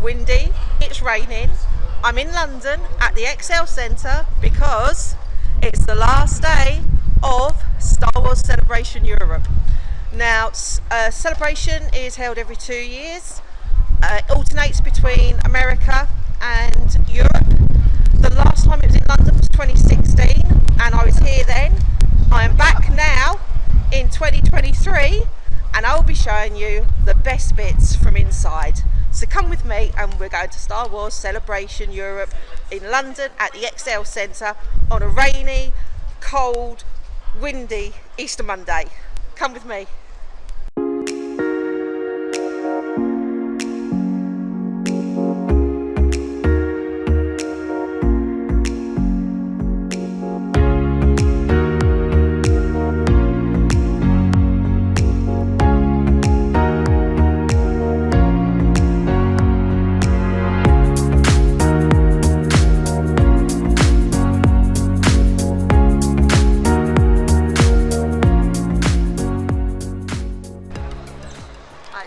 windy, it's raining. I'm in London at the XL Centre because it's the last day of Star Wars Celebration Europe. Now, Celebration is held every 2 years. It alternates between America and Europe. The last time it was in London was 2016 and I was here then. I am back now in 2023 and I will be showing you the best bits from inside. So come with me and we're going to Star Wars Celebration Europe in London at the XL Centre on a rainy, cold, windy Easter Monday. Come with me.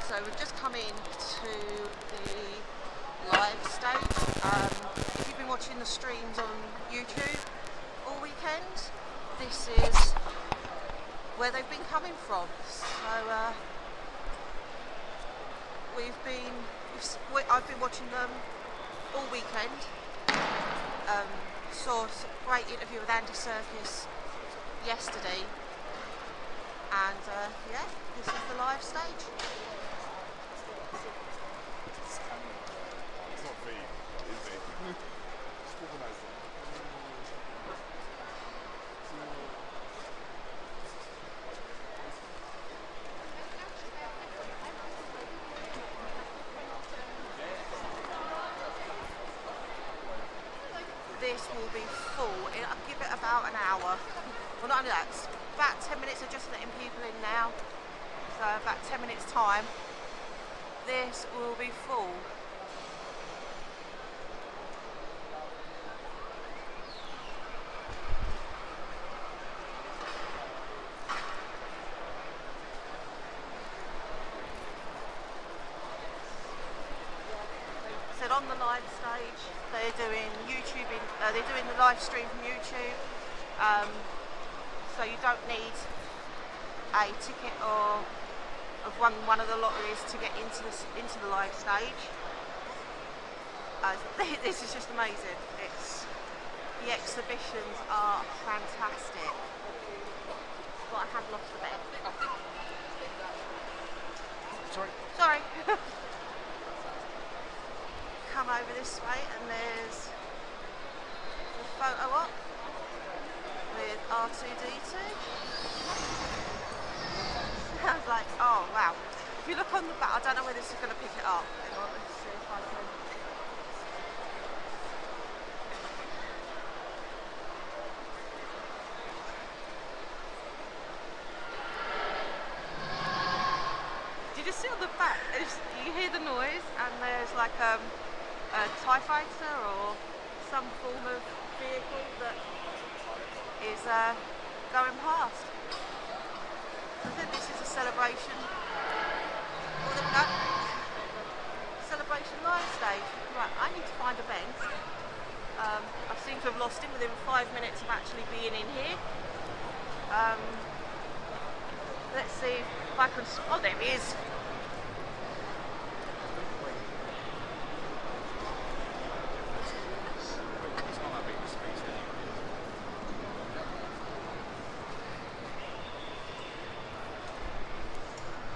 So we've just come in to the live stage. If you've been watching the streams on YouTube all weekend, this is where they've been coming from. So I've been watching them all weekend. Saw a great interview with Andy Serkis yesterday, and yeah, this is the live stage. It's not vague, is it? Just organise it. This will be full. I'll give it about an hour. Well, not only that, it's about 10 minutes of just letting people in now. So about 10 minutes time, this will be full. So on the live stage, they're doing they're doing the live stream from YouTube. So you don't need a ticket or of one of the lotteries to get into the live stage. This is just amazing. The exhibitions are fantastic. But I have lost the bet. Sorry. Come over this way and there's the photo op with R2-D2. Sounds like, oh wow. If you look on the back, I don't know whether this is going to pick it up. Hang on, let's see if I can. Did you see on the back? You hear the noise and there's like a TIE fighter or some form of vehicle that is going past. I think this is a celebration. Oh, there we go. Celebration live stage. Right, I need to find a Ben. I seem to have lost him within 5 minutes of actually being in here. Let's see if I can. Oh, there he is.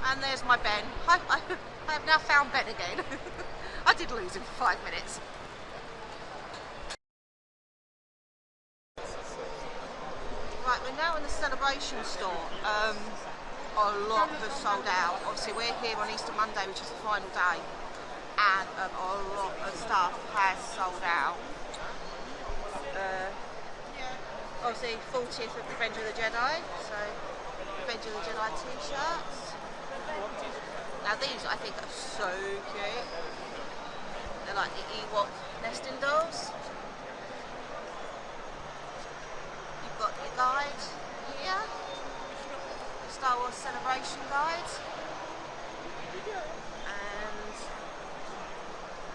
And there's my Ben. I have now found Ben again. I did lose him for 5 minutes. Right, we're now in the celebration store. A lot has sold out. Obviously we're here on Easter Monday, which is the final day, and a lot of stuff has sold out. Obviously 40th of Revenge of the Jedi, so Revenge of the Jedi t-shirts. Now these I think are so cute. They're like the Ewok nesting dolls. You've got your guide here, the Star Wars Celebration guide, and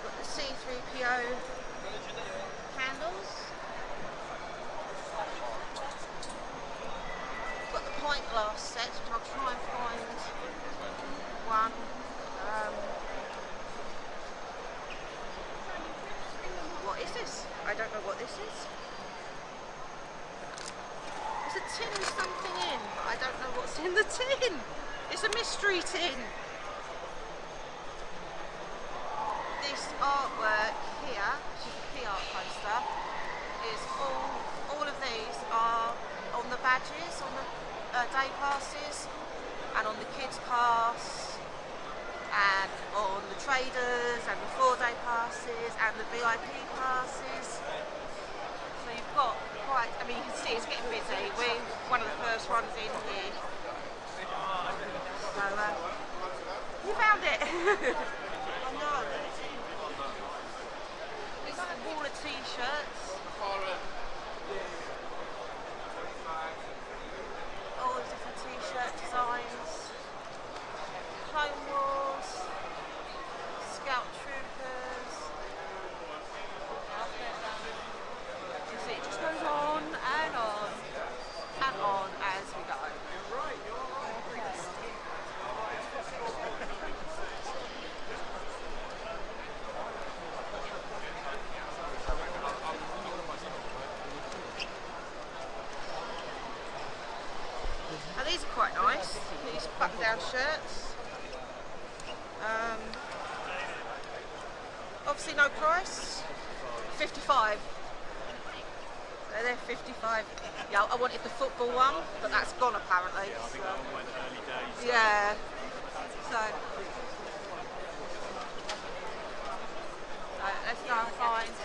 got the C3PO candles. Got the pint glass sets, which I'll try and find one. What is this? I don't know what this is. There's a tin with something in, but I don't know what's in the tin. It's a mystery tin. This artwork here, which is a key art poster, is all of these are on the badges, on the day passes, and on the kids pass, and on the traders, and the 4-day passes, and the VIP passes. So you've got quite, I mean, you can see it's getting busy. We're one of the first ones in here. So, you found it! I know. This is a wall of t-shirts. All the different t-shirt designs. Clone Wars. Scout Troopers. You see, it just goes on and on and on as we go. Now these are quite nice, these button-down shirts. Obviously no price, 55. So they're 55. Yeah, I wanted the football one, but that's gone apparently. I think that one went early days. Yeah. So let's go and find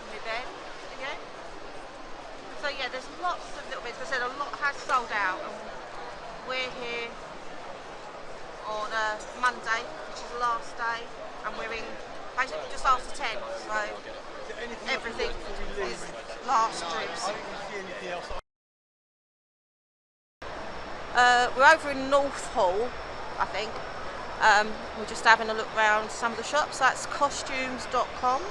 my bed again. So yeah, there's lots of little bits. As I said, a lot has sold out, and we're here on Monday, which is the last day, and we're in basically just after 10. So everything is last dribs. We're over in North Hall, I think. We're just having a look around some of the shops. That's costumes.com.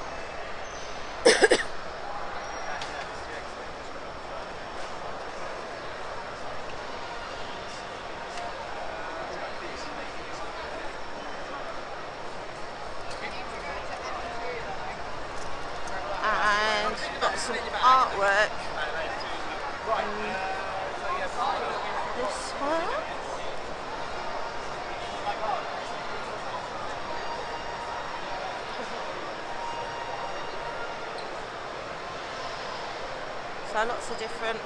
And got some artwork. This one. So lots of different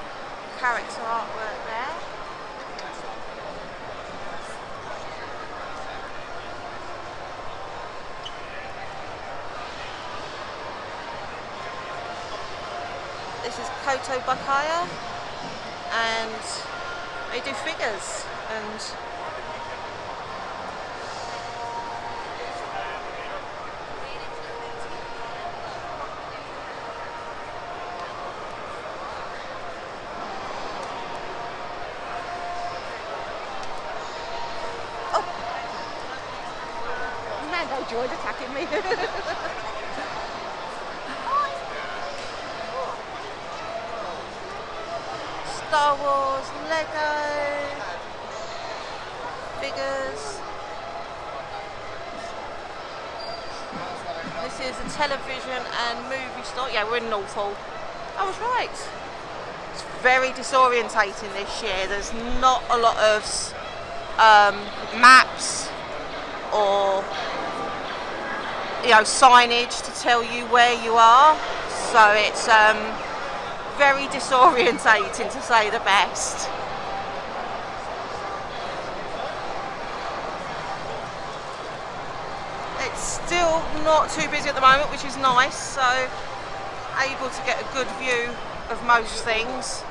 character artwork there. This is Koto Bakaya, and they do figures and Mando droid attacking me. Star Wars, Lego, figures. This is a television and movie store. Yeah, we're in North Hall. I was right. It's very disorientating this year. There's not a lot of maps or signage to tell you where you are. So it's very disorientating to say the best. It's still not too busy at the moment, which is nice, so able to get a good view of most things.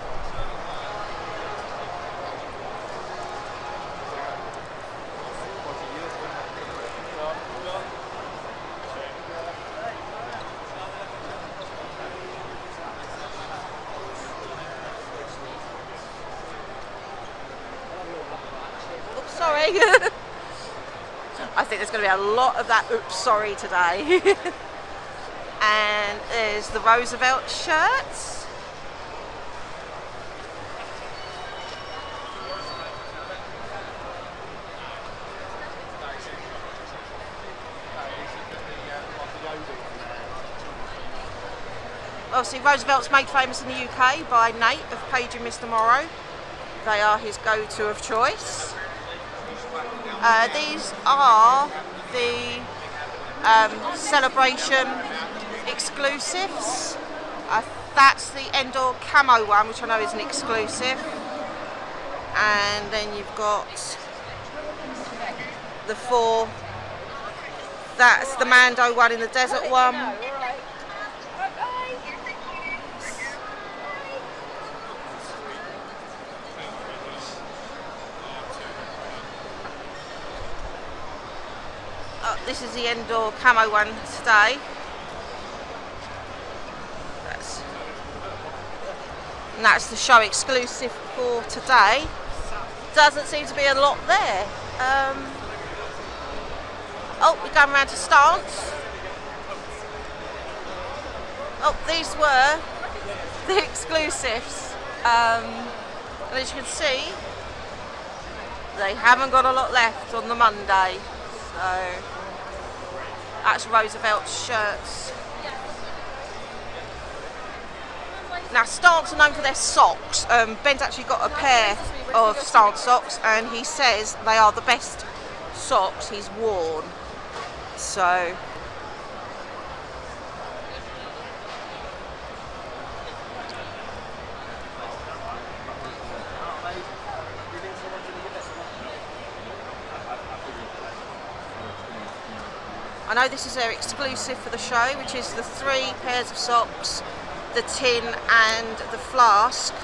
Sorry. I think there's going to be a lot of that oops sorry today. And there's the Roosevelt shirts. Obviously, Roosevelt's made famous in the UK by Nate of Page and Mr. Morrow. They are his go-to of choice. These are the Celebration exclusives. That's the Endor camo one, which I know is an exclusive. And then you've got the 4. That's the Mando one in the desert one. This is the Endor camo one today. That's the show exclusive for today. Doesn't seem to be a lot there. Oh, we're going around to stance. Oh, these were the exclusives. And as you can see, they haven't got a lot left on the Monday. So that's Roosevelt's shirts. Now, Stance are known for their socks. Ben's actually got a pair of Stance socks, and he says they are the best socks he's worn. So I know this is their exclusive for the show, which is the 3 pairs of socks, the tin and the flask.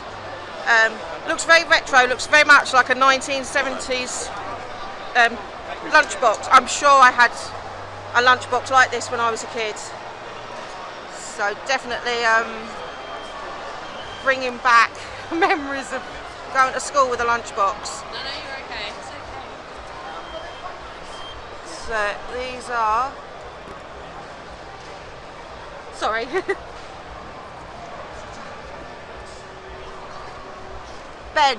Looks very retro, looks very much like a 1970s lunchbox. I'm sure I had a lunchbox like this when I was a kid. So definitely bringing back memories of going to school with a lunchbox. No, you're okay. It's okay. So these are... Sorry. Ben.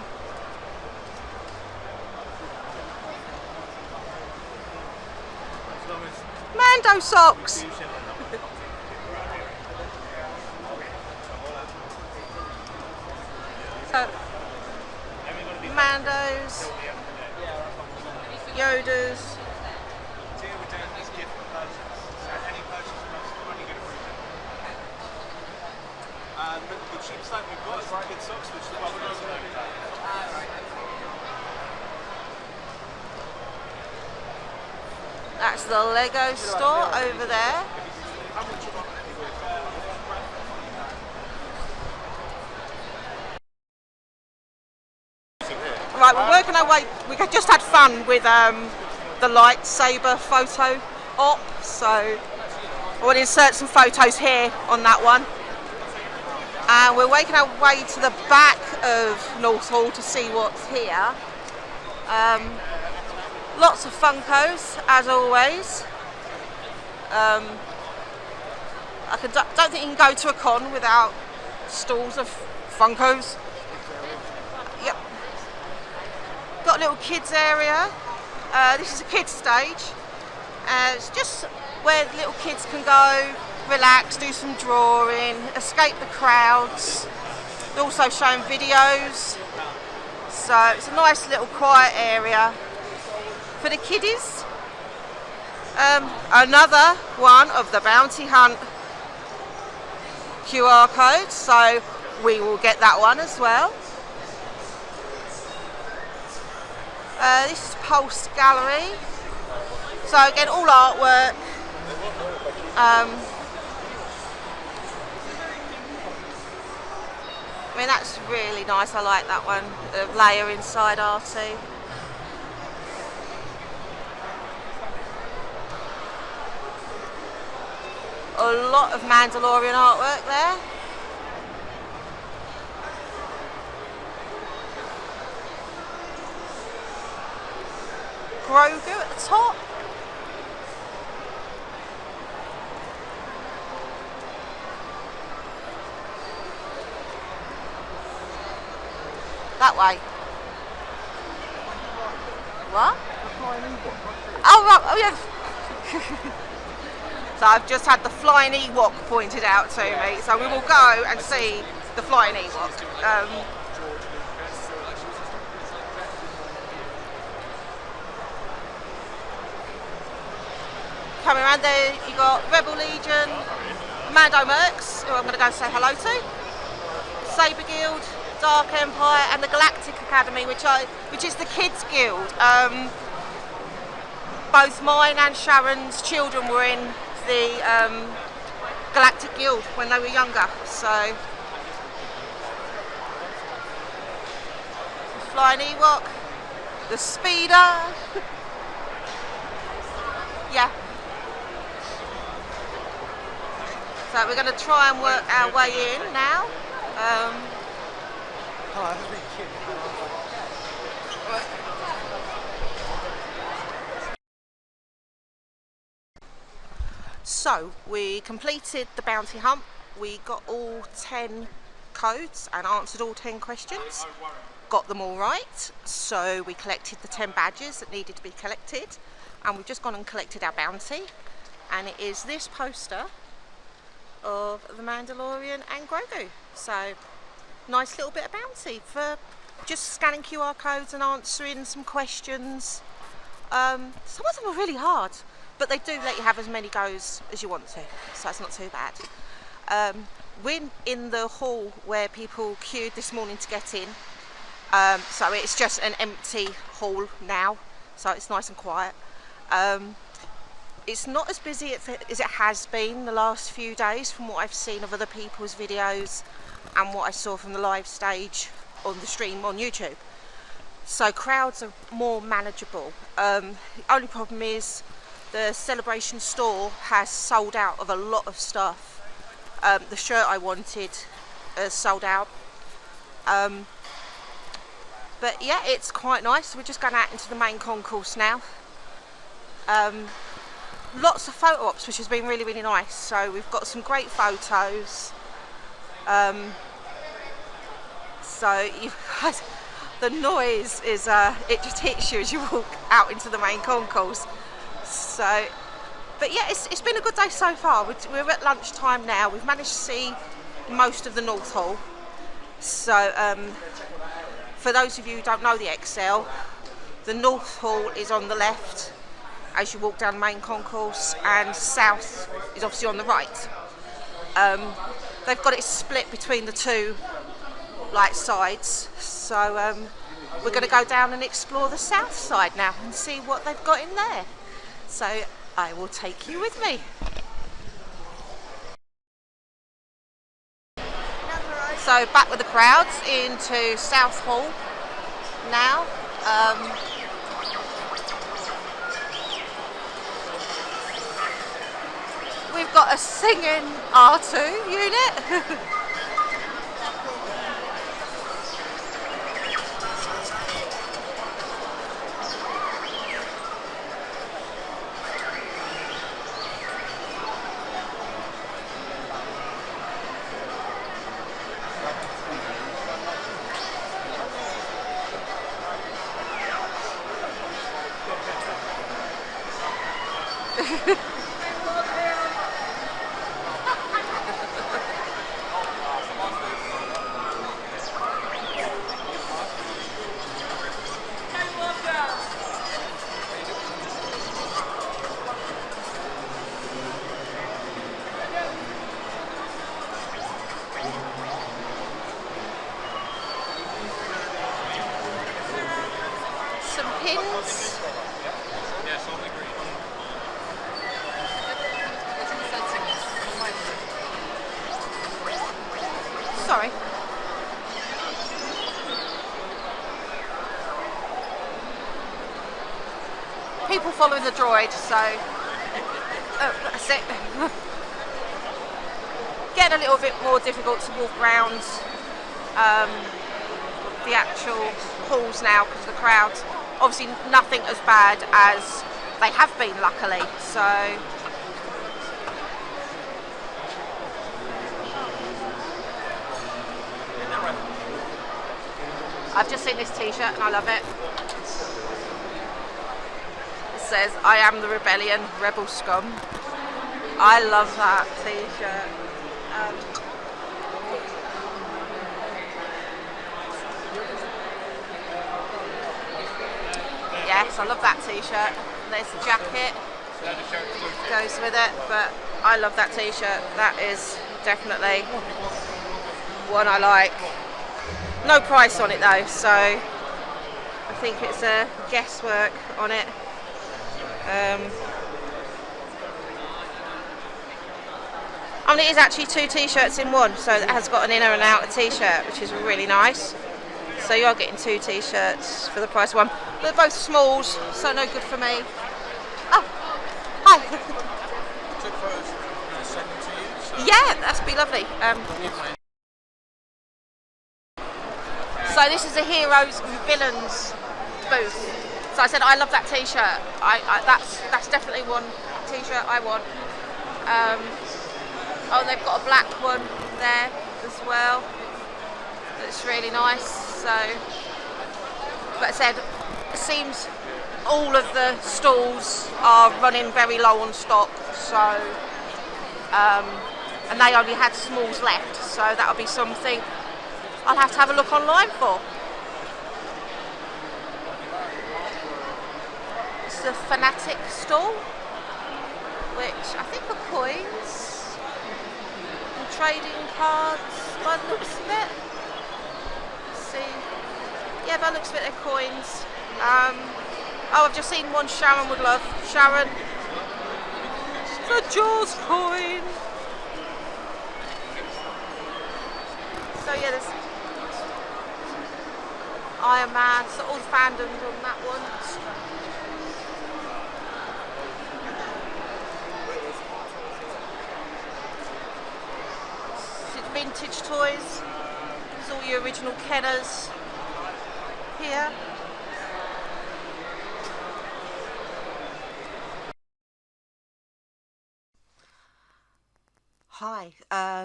Mando socks. So, Mandos, Yodas. The cheap stuff we've got is some kid socks, which is That's the Lego store over there. Right, we're working our way. We just had fun with the lightsaber photo op, so I want to insert some photos here on that one. And we're making our way to the back of North Hall to see what's here. Lots of Funkos, as always. Don't think you can go to a con without stalls of Funkos. Yep. Got a little kids area. This is a kids stage. It's just where little kids can go, relax, do some drawing, escape the crowds. They're also showing videos. So it's a nice little quiet area for the kiddies. Another one of the Bounty Hunt QR codes, so we will get that one as well. This is Pulse Gallery. So again, all artwork. I mean, that's really nice. I like that one. Leia inside R2. A lot of Mandalorian artwork there. Grogu at the top. That way. What? The flying Ewok. Oh, right. Oh, yeah. So I've just had the flying Ewok pointed out to me. So we will go and see the flying Ewok. Coming around there, you got Rebel Legion, Mando Mercs, who I'm going to go and say hello to, Saber Guild, Dark Empire, and the Galactic Academy, which is the kids' guild. Both mine and Sharon's children were in the Galactic Guild when they were younger. So, the flying Ewok, the speeder. Yeah. So we're going to try and work our way in now. So we completed the bounty hunt. We got all 10 codes and answered all 10 questions. Got them all right. So we collected the 10 badges that needed to be collected, and we've just gone and collected our bounty. And it is this poster of the Mandalorian and Grogu. So nice little bit of bounty for just scanning QR codes and answering some questions. Some of them are really hard, but they do let you have as many goes as you want to, so it's not too bad. We're in the hall where people queued this morning to get in, so it's just an empty hall now, so it's nice and quiet. It's not as busy as it has been the last few days from what I've seen of other people's videos and what I saw from the live stage on the stream on YouTube. So crowds are more manageable. The only problem is the Celebration store has sold out of a lot of stuff. The shirt I wanted sold out. But yeah, it's quite nice. We're just going out into the main concourse now. Lots of photo ops, which has been really, really nice. So we've got some great photos. So you guys, the noise is it just hits you as you walk out into the main concourse. So, but yeah, it's been a good day so far. We're at lunchtime now. We've managed to see most of the North Hall. So for those of you who don't know the XL, the North Hall is on the left as you walk down the main concourse, and South is obviously on the right. They've got it split between the two sides, so we're going to go down and explore the south side now and see what they've got in there. So I will take you with me. So back with the crowds into South Hall now. We've got a singing R2 unit. Some pins. Sorry. People following the droid, so that's it. Getting a little bit more difficult to walk around the actual halls now because of the crowds. Obviously nothing as bad as they have been, luckily, so I've just seen this t-shirt and I love it. It says, "I am the rebellion, rebel scum." I love that t-shirt. Yes, I love that t-shirt. There's the jacket, goes with it, but I love that t-shirt. That is definitely one I like. No price on it though, so I think it's a guesswork on it. And it is actually 2 t-shirts in one, so it has got an inner and outer t-shirt, which is really nice. So you are getting 2 t-shirts for the price of one. They're both smalls, so no good for me. Oh, hi. Took photos to send them to you. Yeah, that'd be lovely. So this is a heroes and villains booth. So I said I love that t-shirt. That's definitely one t-shirt I want. Oh, they've got a black one there as well. That's really nice. So, but I said, it seems all of the stalls are running very low on stock. So, and they only had smalls left. So that'll be something I'll have a look online for. It's the Fanatic stall, which I think are coins and trading cards by the looks of it. Let's see. Yeah, by the looks of it, they're coins. Oh, I've just seen one Sharon would love. Sharon. The Jaws coin. So yeah, there's Iron Man, so all the fandoms on that one. Vintage toys. There's all your original Kenners here. Hi,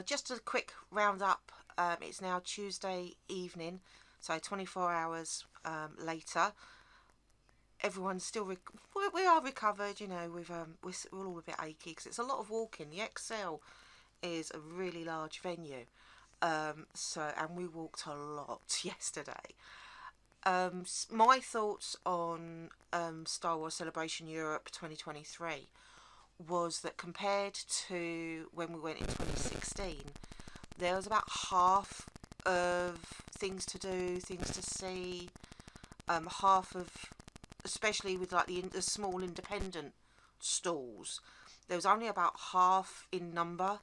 just a quick roundup. It's now Tuesday evening, so 24 hours later. Everyone's still we are recovered, you know. We're all a bit achy because it's a lot of walking. The XL is a really large venue, and we walked a lot yesterday. My thoughts on Star Wars Celebration Europe 2023 was that compared to when we went in 2016, there was about half of things to do, things to see, half of, especially with like the small independent stalls, there was only about half in number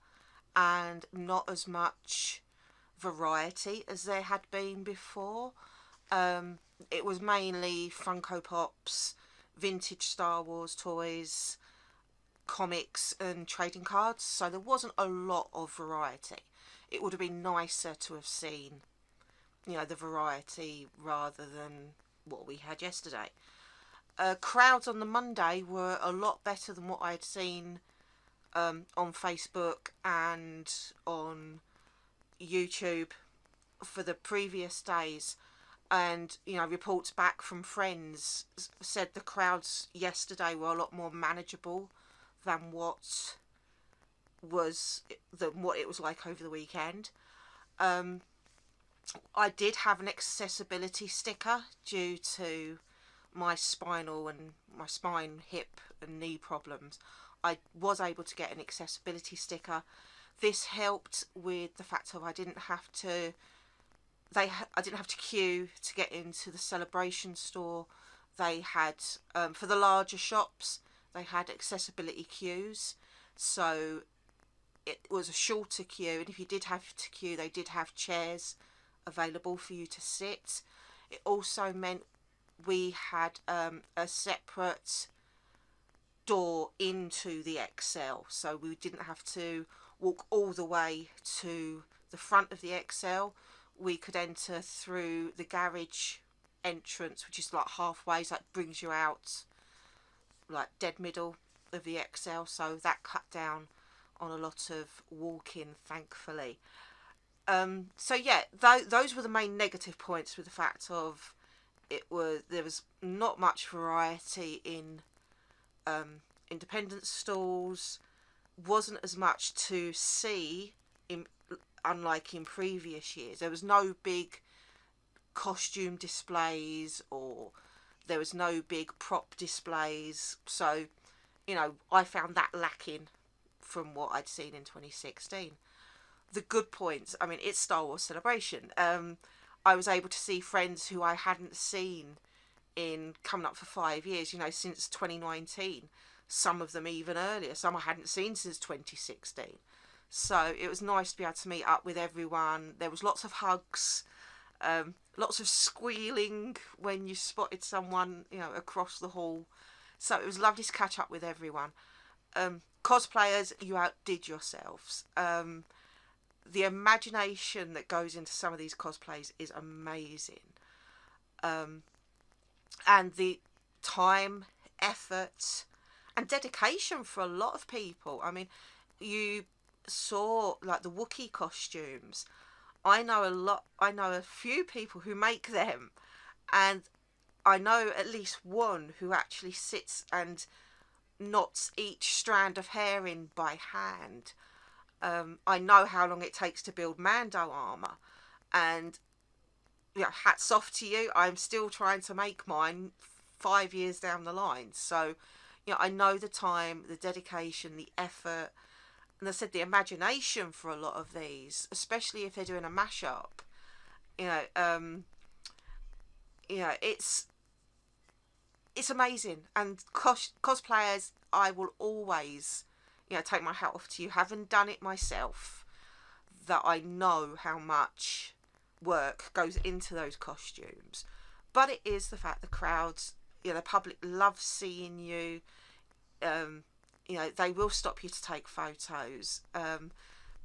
and not as much variety as there had been before. It was mainly Funko Pops, vintage Star Wars toys, comics and trading cards, so there wasn't a lot of variety. It would have been nicer to have seen, you know, the variety rather than what we had yesterday. Crowds on the Monday were a lot better than what I had seen on Facebook and on YouTube for the previous days. And, you know, reports back from friends said the crowds yesterday were a lot more manageable than what it was like over the weekend. I did have an accessibility sticker due to my spine, hip and knee problems. I was able to get an accessibility sticker. This helped with the fact that I didn't have to queue to get into the Celebration store. They had, for the larger shops, they had accessibility queues, so it was a shorter queue, and if you did have to queue, they did have chairs available for you to sit. It also meant we had a separate door into the XL, so we didn't have to walk all the way to the front of the XL. We could enter through the garage entrance, which is like halfway, so that brings you out like dead middle of the XL, so that cut down on a lot of walking, thankfully. So yeah, those were the main negative points, with the fact of there was not much variety in independent stalls, wasn't as much to see in, unlike in previous years. There was no big costume displays, or there was no big prop displays, so I found that lacking from what I'd seen in 2016. The good points, I mean, it's Star Wars Celebration. I was able to see friends who I hadn't seen in coming up for 5 years, since 2019. Some of them even earlier, some I hadn't seen since 2016. So it was nice to be able to meet up with everyone. There was lots of hugs, lots of squealing when you spotted someone, across the hall. So it was lovely to catch up with everyone. Cosplayers, you outdid yourselves. The imagination that goes into some of these cosplays is amazing. And the time, effort, and dedication for a lot of people. I mean, you saw like the Wookiee costumes. I know a few people who make them, and I know at least one who actually sits and knots each strand of hair in by hand. I know how long it takes to build Mando armor, and hats off to you. I'm still trying to make mine 5 years down the line. So, I know the time, the dedication, the effort, and I said the imagination for a lot of these, especially if they're doing a mashup. It's amazing. And cosplayers, I will always, take my hat off to you. Having done it myself, that I know how much work goes into those costumes. But it is the fact the crowds, the public loves seeing you. They will stop you to take photos.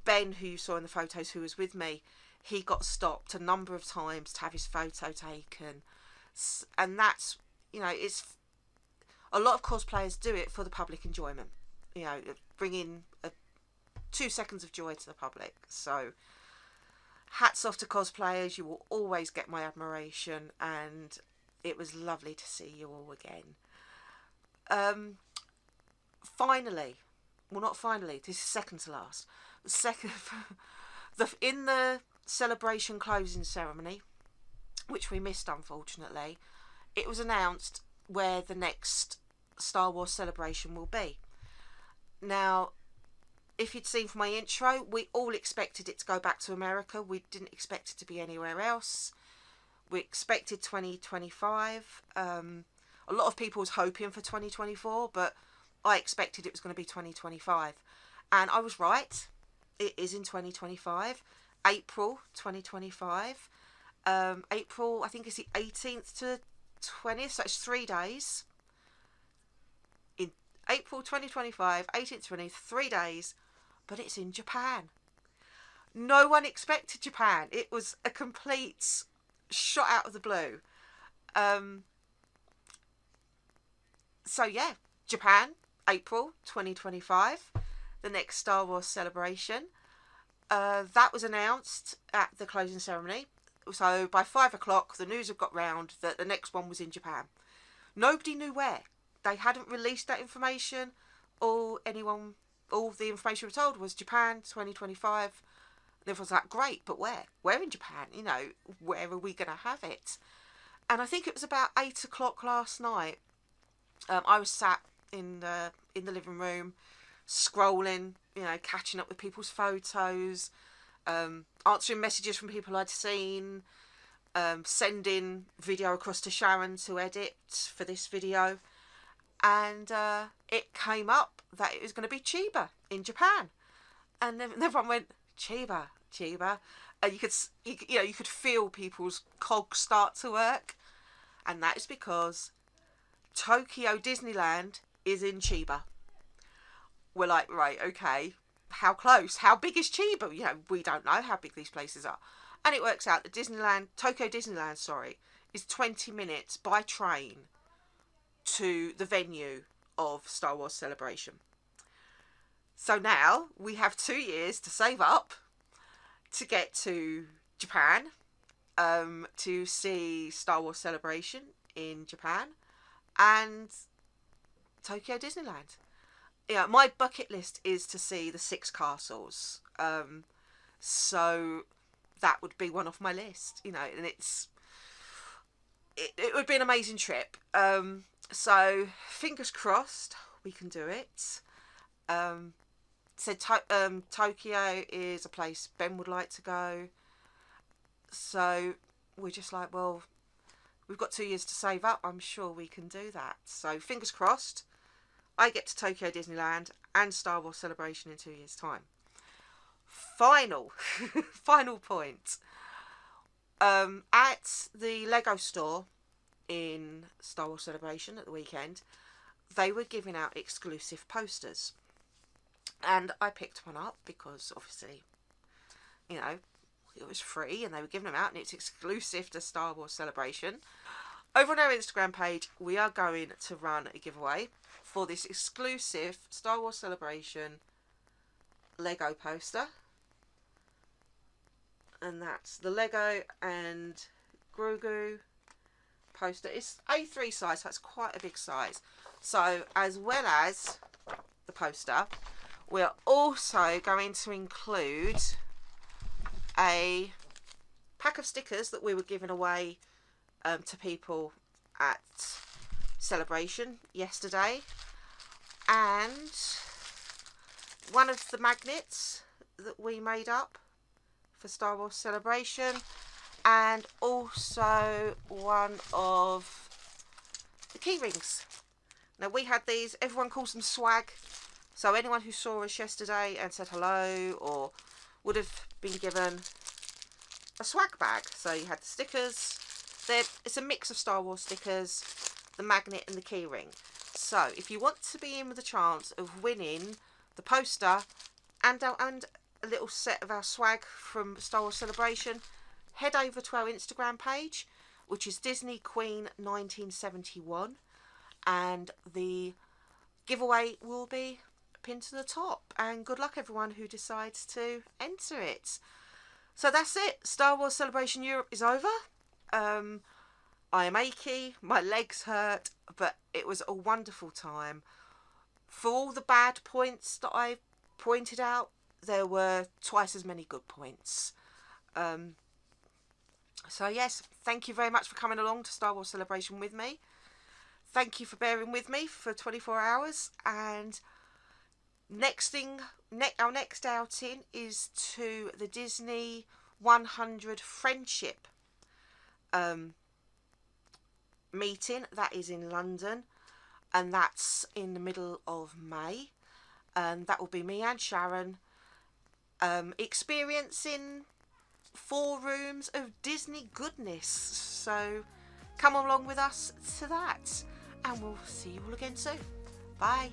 Ben, who you saw in the photos, who was with me, he got stopped a number of times to have his photo taken. And that's, it's a lot of cosplayers do it for the public enjoyment, bringing 2 seconds of joy to the public. So hats off to cosplayers. You will always get my admiration, and it was lovely to see you all again. Finally, well, not finally, this is second to last. In the celebration closing ceremony, which we missed unfortunately, it was announced where the next Star Wars celebration will be. Now, if you'd seen from my intro, we all expected it to go back to America. We didn't expect it to be anywhere else. We expected 2025. A lot of people was hoping for 2024, but I expected it was going to be 2025. And I was right. It is in 2025. April 2025. April, I think it's the 18th to 20th, so it's 3 days. In April 2025, 18th to 20th, 3 days, but it's in Japan. No one expected Japan. It was a complete shot out of the blue. So yeah, Japan, April 2025, the next Star Wars celebration. That was announced at the closing ceremony. So by 5 o'clock, the news had got round that the next one was in Japan. Nobody knew where. They hadn't released that information. All the information we were told was Japan 2025. And everyone's like, great, but where? Where in Japan? Where are we going to have it? And I think it was about 8 o'clock last night. I was sat in the living room, scrolling, catching up with people's photos, answering messages from people I'd seen, sending video across to Sharon to edit for this video, and it came up that it was going to be Chiba in Japan, and everyone went Chiba, and you could feel people's cogs start to work, and that is because Tokyo Disneyland is in Chiba. We're like, right, okay, how close? How big is Chiba? We don't know how big these places are. And it works out that Tokyo Disneyland, is 20 minutes by train to the venue of Star Wars Celebration. So now we have 2 years to save up to get to Japan to see Star Wars Celebration in Japan and Tokyo Disneyland. Yeah, my bucket list is to see the 6 castles. So that would be one off my list, you know, and it would be an amazing trip. So fingers crossed we can do it. Tokyo is a place Ben would like to go. So we're just like, well, we've got 2 years to save up. I'm sure we can do that. So fingers crossed I get to Tokyo Disneyland and Star Wars Celebration in 2 years' time. Final point. At the Lego store in Star Wars Celebration at the weekend, they were giving out exclusive posters. And I picked one up because obviously, you know, it was free and they were giving them out and it's exclusive to Star Wars Celebration. Over on our Instagram page, we are going to run a giveaway for this exclusive Star Wars Celebration Lego poster. And that's the Lego and Grogu poster. It's A3 size, so it's quite a big size. So as well as the poster, we're also going to include a pack of stickers that we were giving away to people at Celebration yesterday, and one of the magnets that we made up for Star Wars Celebration, and also one of the key rings. Now we had these, everyone calls them swag, so anyone who saw us yesterday and said hello or would have been given a swag bag. So you had the stickers, it's a mix of Star Wars stickers, the magnet and the key ring. So if you want to be in with a chance of winning the poster and a little set of our swag from Star Wars Celebration, head over to our Instagram page, which is Disney Queen 1971, and the giveaway will be pinned to the top. And good luck everyone who decides to enter it. So that's it. Star Wars Celebration Europe is over. I am achy, my legs hurt, but it was a wonderful time. For all the bad points that I pointed out, there were twice as many good points. So yes, thank you very much for coming along to Star Wars Celebration with me. Thank you for bearing with me for 24 hours. And our next outing is to the Disney 100 Friendship meeting. That is in London, and that's in the middle of May. And that will be me and Sharon experiencing 4 rooms of Disney goodness. So come along with us to that, and we'll see you all again soon. Bye.